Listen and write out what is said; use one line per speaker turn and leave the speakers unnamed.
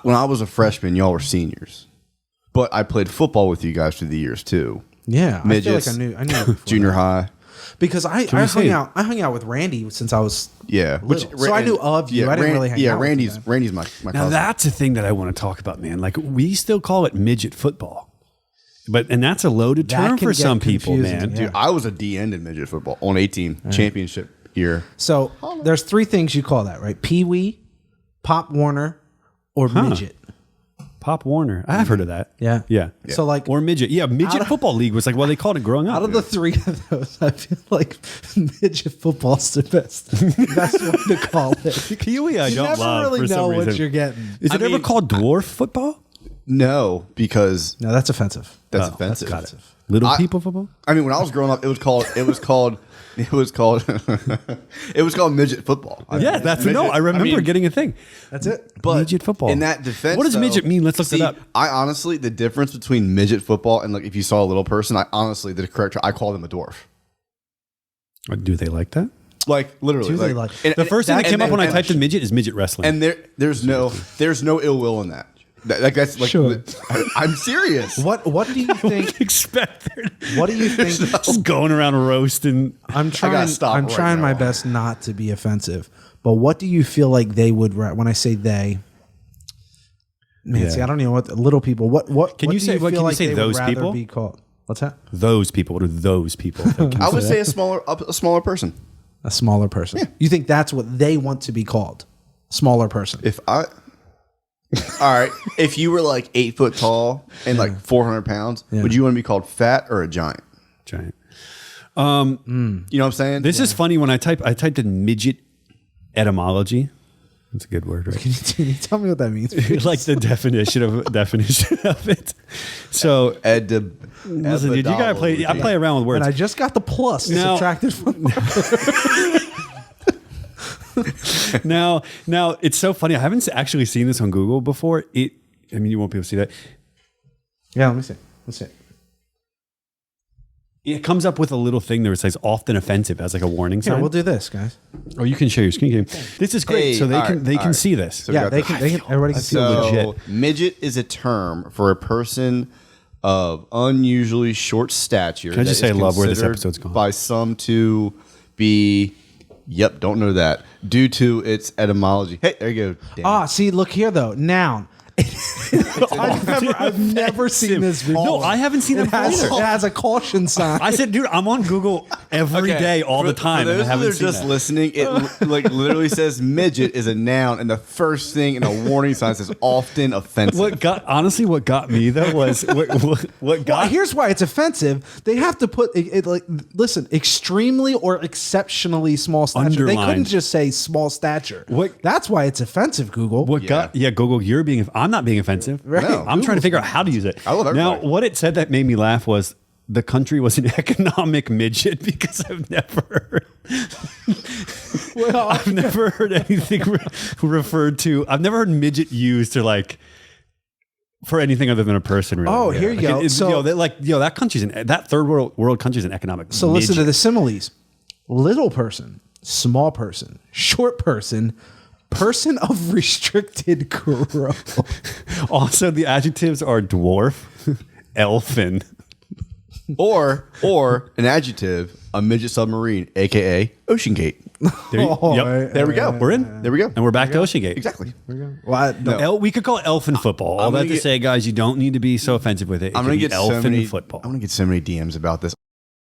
when I was a freshman, y'all were seniors. But I played football with you guys through the years too.
Yeah,
Midgets,
I feel like I knew
junior high.
because I hung out with Randy since I was so I knew of you. I didn't really hang out.
Randy's my
Now
cousin.
that's a thing that I want to talk about, man. Like we still call it midget football, and that's a loaded term for some people, man.
Dude, I was a D end in midget football on 18 championship year.
So there's 3 things you call that, right? Pee Wee, Pop Warner, or midget.
Pop Warner. I've heard of that.
Yeah. So like,
or midget. Yeah, midget football league was like what they called it growing up.
out of the 3 of those, I feel like midget football's the best one to call it.
Pee-wee I
You
don't
never
love
really
for some
know what
reason.
you're getting.
Is it ever called dwarf football?
No, because
No, that's offensive.
that's offensive.
Got it. Little people football?
I mean, when I was growing up, it was called it was called midget football.
Yeah, that's I remember getting a thing.
That's it.
But
midget football.
In that defense,
what does midget mean? Let's look it up.
I honestly, the difference between midget football and like if you saw a little person, I call them a dwarf.
Do they like that?
Like literally,
the first thing that came up when I typed in midget is midget wrestling.
And there's no ill will in that. That's like
Sure.
I'm serious.
What do you think?
Expect there.
What do you think?
Just going around roasting.
I'm trying my best not to be offensive, but what do you feel like they would when I say they? Man, see, I don't know what little people. What
can you say? What can you say? Those people
be called. What's that?
Those people. What are those people?
I would say a smaller person.
A smaller person. Yeah. You think that's what they want to be called? Smaller person.
All right, if you were like 8 foot tall and like 400 pounds, would you want to be called fat or a giant?
Giant.
You know what I'm saying?
This is funny when I typed in midget etymology. That's a good word, right?
Can you tell me what that means?
Like the definition of it. So listen, dude, you gotta play. I play around with words.
And I just got the plus subtracted from.
Now it's so funny. I haven't actually seen this on Google before. I mean, you won't be able to see that.
Yeah, let me see. Let's see.
It comes up with a little thing that says "often offensive" as like a warning sign.
Yeah, we'll do this, guys.
Oh, you can share your screen game. This is great, so they can see this.
So
they can. Everybody can see legit.
Midget is a term for a person of unusually short stature.
Can I just say I love where this episode's gone?
By some to be. Yep, don't know that. Due to its etymology. Hey, there you go.
Damn. See, look here though. Noun. I've never seen this before.
No, I haven't seen it either.
It has a caution sign.
I said, dude, I'm on Google every day, all the time.
For those
and I haven't
that are
seen
just
that.
listening, it like literally says midget is a noun, and the first thing in a warning sign says often offensive.
What got me though was what got.
Well, here's why it's offensive. They have to put it like listen, extremely or exceptionally small stature.
Underlined.
They couldn't just say small stature. That's why it's offensive. Google.
Google, you're being. I'm not being offensive.
Right.
No.
I'm trying to figure out how to use it.
I love everybody.
Now, what it said that made me laugh was the country was an economic midget because I've never heard anything referred to. I've never heard midget used to like for anything other than a person. Really.
Oh, here you go. So
that country's that third world country's an economic.
So
midget.
listen to the similes: little person, small person, short person. Person of restricted growth.
Also, the adjectives are dwarf, elfin,
or an adjective, a midget submarine, aka Oceangate.
There we go. We're in.
There we go.
And we're back to Oceangate.
Exactly.
Well,
we could call it elfin football. All that to say, guys, you don't need to be so offensive with it.
I'm gonna get
elfin
so many
football.
I'm gonna get so many DMs about this.